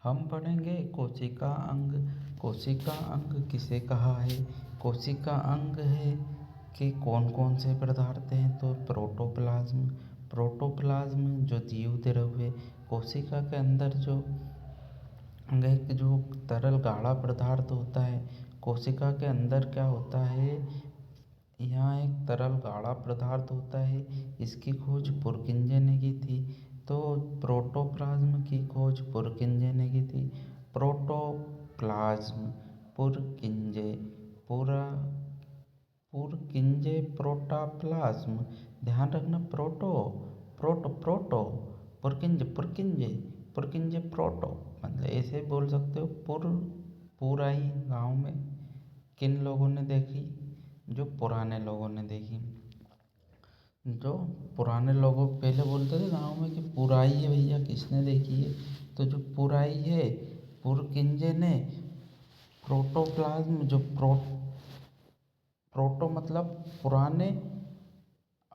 हम पढ़ेंगे कोशिका अंग। कोशिका अंग किसे कहा है? कोशिका अंग है कि कौन कौन से पदार्थ हैं? तो प्रोटोप्लाज्म। प्रोटोप्लाज्म जो जीव द्रव्य है, कोशिका के अंदर जो तरल गाढ़ा पदार्थ होता है। कोशिका के अंदर क्या होता है, यहाँ एक तरल गाढ़ा पदार्थ होता है। इसकी खोज पुरकिंजे ने की थी। तो प्रोटोप्लाज्म की खोज पुरकिंजे ने की थी। Protoplasm, पुरकिंजे, पुरकिंजे, protoplasm. ध्यान रखना, प्रोटो प्रोटो प्रोटो, पुरकिंजे पुरकिंजे, पुरकिंजे प्रोटो, मतलब ऐसे बोल सकते हो। पूरा ही गाँव में किन लोगों ने देखी? जो पुराने लोगों ने देखी। जो पुराने लोगों पहले बोलते थे गाँव में कि पुराई है भैया, किसने देखी है? तो जो पुराई है, पुरकिंजे ने प्रोटोप्लाज्म, जो प्रोटो मतलब पुराने,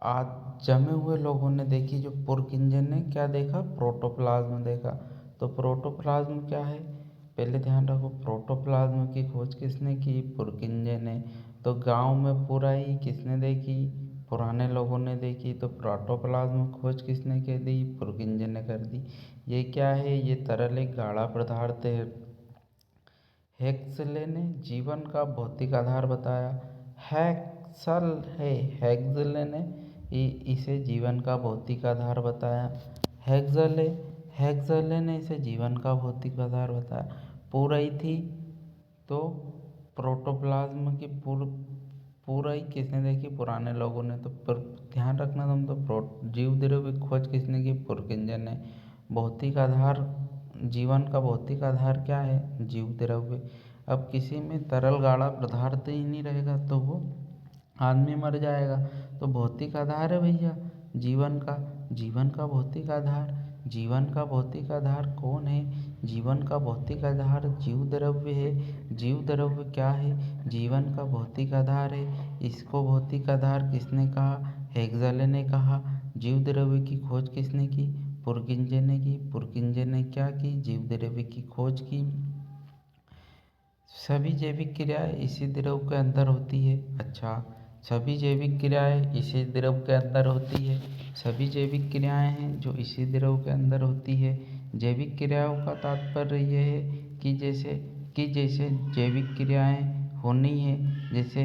आज जमे हुए लोगों ने देखी। जो पुरकिंजे ने क्या देखा? प्रोटोप्लाज्म देखा। तो प्रोटोप्लाज्म क्या है, पहले ध्यान रखो। प्रोटोप्लाज्म की खोज किसने की? पुरकिंजे ने। तो गांव में पुराई किसने देखी? पुराने लोगों ने देखी। तो प्रोटोप्लाज्म खोज किसने कर दी? पुरकिंजे ने कर दी। ये क्या है? ये तरल एक गाढ़ा पदार्थ है। हेक्सले ने जीवन का भौतिक आधार बताया। हेक्सले ने इसे जीवन का भौतिक आधार बताया। हेक्सले ने इसे जीवन का भौतिक आधार बताया। पूराई थी तो प्रोटोप्लाज्म की पूराई किसने देखी? पुराने लोगों ने। तो ध्यान रखना तुम, तो जीव द्रव्य की खोज किसने की? पुरकिंजे ने। भौतिक आधार, जीवन का भौतिक आधार क्या है? जीव द्रव्य। अब किसी में तरल गाढ़ा पदार्थ ही नहीं रहेगा तो वो आदमी मर जाएगा। तो भौतिक आधार है भैया जीवन का। जीवन का भौतिक आधार, जीवन का भौतिक आधार कौन है? जीवन का भौतिक आधार जीव द्रव्य है। जीव द्रव्य क्या है? जीवन का भौतिक आधार है। इसको भौतिक आधार किसने कहा? हेक्सले ने कहा। जीव द्रव्य की खोज किसने की? पुरकिंजे ने की। पुरकिंजे ने क्या की? जीव द्रव्य की खोज की। सभी जैविक क्रियाएं इसी द्रव के अंदर होती है। अच्छा, सभी जैविक क्रियाएं इसी द्रव के अंदर होती है। सभी जैविक क्रियाएं हैं जो इसी द्रव के अंदर होती है। जैविक क्रियाओं का तात्पर्य यह है कि जैसे जैविक क्रियाएं होनी है, जैसे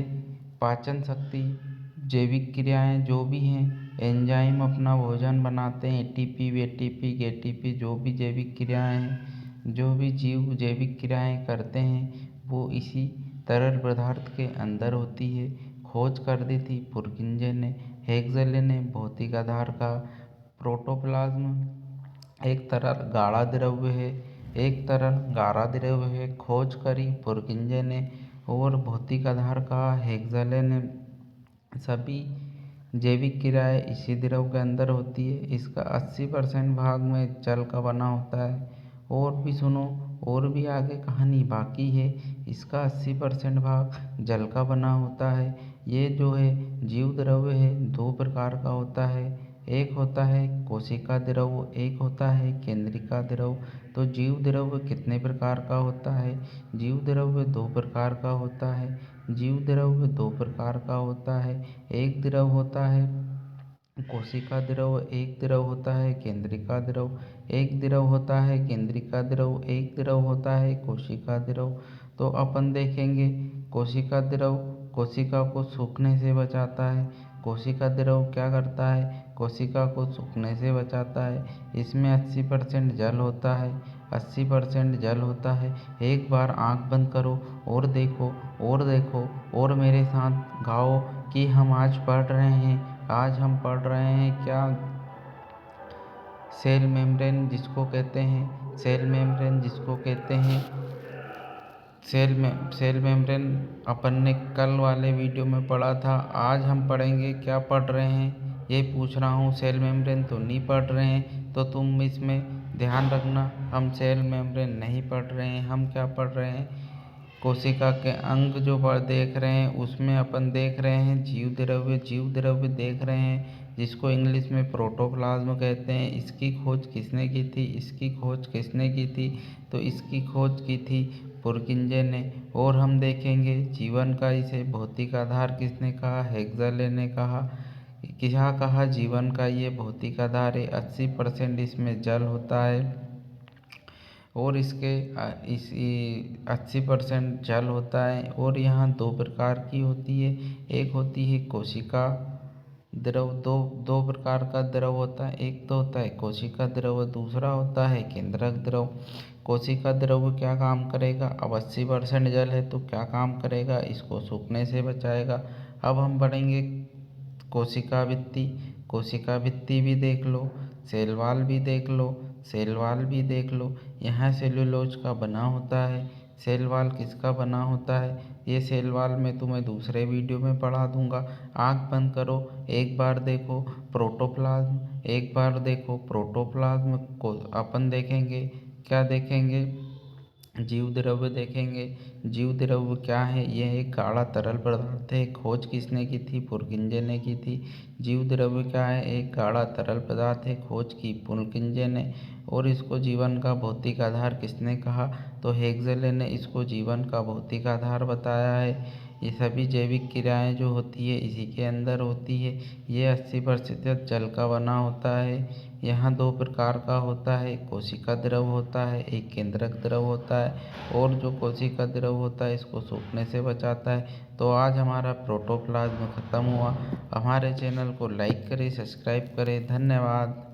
पाचन शक्ति, जैविक क्रियाएं जो भी हैं, एंजाइम अपना भोजन बनाते हैं, एटीपी वेटीपी गेटीपी, जो भी जैविक क्रियाएं हैं, जो भी जीव जैविक क्रियाएं करते हैं, वो इसी तरल पदार्थ के अंदर होती है। खोज कर दी थी पुरकिंजे ने। हेक्सले ने भौतिक आधार का। प्रोटोप्लाज्म एक तरल गाढ़ा द्रव्य है, एक तरल गाढ़ा द्रव्य है, खोज करी पुरकिंजे ने और भौतिक आधार का हेक्सले ने। सभी जैविक क्रियाएं इसी द्रव के अंदर होती है। इसका 80% भाग में जल का बना होता है। और भी सुनो, और भी आगे कहानी बाकी है। इसका 80% भाग जल का बना होता है। ये जो है जीव द्रव्य है, दो प्रकार का होता है। एक होता है कोशिका द्रव, एक होता है केंद्रिका द्रव। तो जीव द्रव्य कितने प्रकार का होता है? जीव द्रव्य दो प्रकार का होता है। जीव द्रव्य दो प्रकार का होता है। एक द्रव होता है कोशिका द्रव, एक द्रव होता है केंद्रिका द्रव। एक द्रव होता है केंद्रिका द्रव, एक द्रव होता है कोशिका द्रव। तो अपन देखेंगे कोशिका द्रव कोशिका को सूखने से बचाता है। कोशिका द्रव क्या करता है? कोशिका को सूखने से बचाता है। इसमें 80% जल होता है। 80% जल होता है। एक बार आँख बंद करो और देखो, और देखो, और मेरे साथ गाओ कि हम आज पढ़ रहे हैं। आज हम पढ़ रहे हैं क्या? सेल मेम्ब्रेन जिसको कहते हैं, सेल मेम्ब्रेन जिसको कहते हैं, सेल मेम्ब्रेन अपन ने कल वाले वीडियो में पढ़ा था। आज हम पढ़ेंगे क्या पढ़ रहे हैं ये पूछ रहा हूँ। सेल मेम्ब्रेन तो नहीं पढ़ रहे हैं, तो तुम इसमें ध्यान रखना। हम सेल मेम्ब्रेन नहीं पढ़ रहे हैं, हम क्या पढ़ रहे हैं? कोशिका के अंग जो देख रहे हैं उसमें अपन देख रहे हैं जीव द्रव्य। जीव द्रव्य देख रहे हैं जिसको इंग्लिश में प्रोटोप्लाज्म कहते हैं। इसकी खोज किसने की थी? इसकी खोज किसने की थी? तो इसकी खोज की थी पुरकिंजे ने। और हम देखेंगे जीवन का इसे भौतिक आधार किसने कहा? हेक्सले ने कहा। क्या कहा? जीवन का ये भौतिक आधार है। 80% इसमें जल होता है और इसके इस 80% जल होता है। और यहाँ दो प्रकार की होती है। एक होती है कोशिका द्रव। दो प्रकार का द्रव होता है। एक तो होता है कोशिका द्रव, दूसरा होता है केंद्रक द्रव। कोशिका द्रव क्या काम करेगा? अब 80% जल है तो क्या काम करेगा? इसको सूखने से बचाएगा। अब हम पढ़ेंगे कोशिका भित्ति। कोशिका भित्ति भी देख लो, सेल वॉल भी देख लो, सेल वॉल भी देख लो। यहाँ सेल्यूलोज का बना होता है। सेल वॉल किसका बना होता है? ये सेल वॉल मैं तुम्हें दूसरे वीडियो में पढ़ा दूंगा। आँख बंद करो, एक बार देखो प्रोटोप्लाज्म, एक बार देखो प्रोटोप्लाज्म को अपन देखेंगे। क्या देखेंगे? जीव द्रव्य देखेंगे। जीव द्रव्य क्या है? यह एक गाढ़ा तरल पदार्थ है। खोज किसने की थी? पुरकिंजे ने की थी। जीव द्रव्य क्या है? एक गाढ़ा तरल पदार्थ है। खोज की पुरकिंजे ने। और इसको जीवन का भौतिक आधार किसने कहा? तो हेक्सले ने इसको जीवन का भौतिक आधार बताया है। ये सभी जैविक क्रियाएं जो होती है इसी के अंदर होती है। ये 80% जल का बना होता है। यहाँ दो प्रकार का होता है, कोशिका द्रव होता है, एक केंद्रक द्रव होता है। और जो कोशिका द्रव होता है इसको सूखने से बचाता है। तो आज हमारा प्रोटोप्लाज्म खत्म हुआ। हमारे चैनल को लाइक करें, सब्सक्राइब करें। धन्यवाद।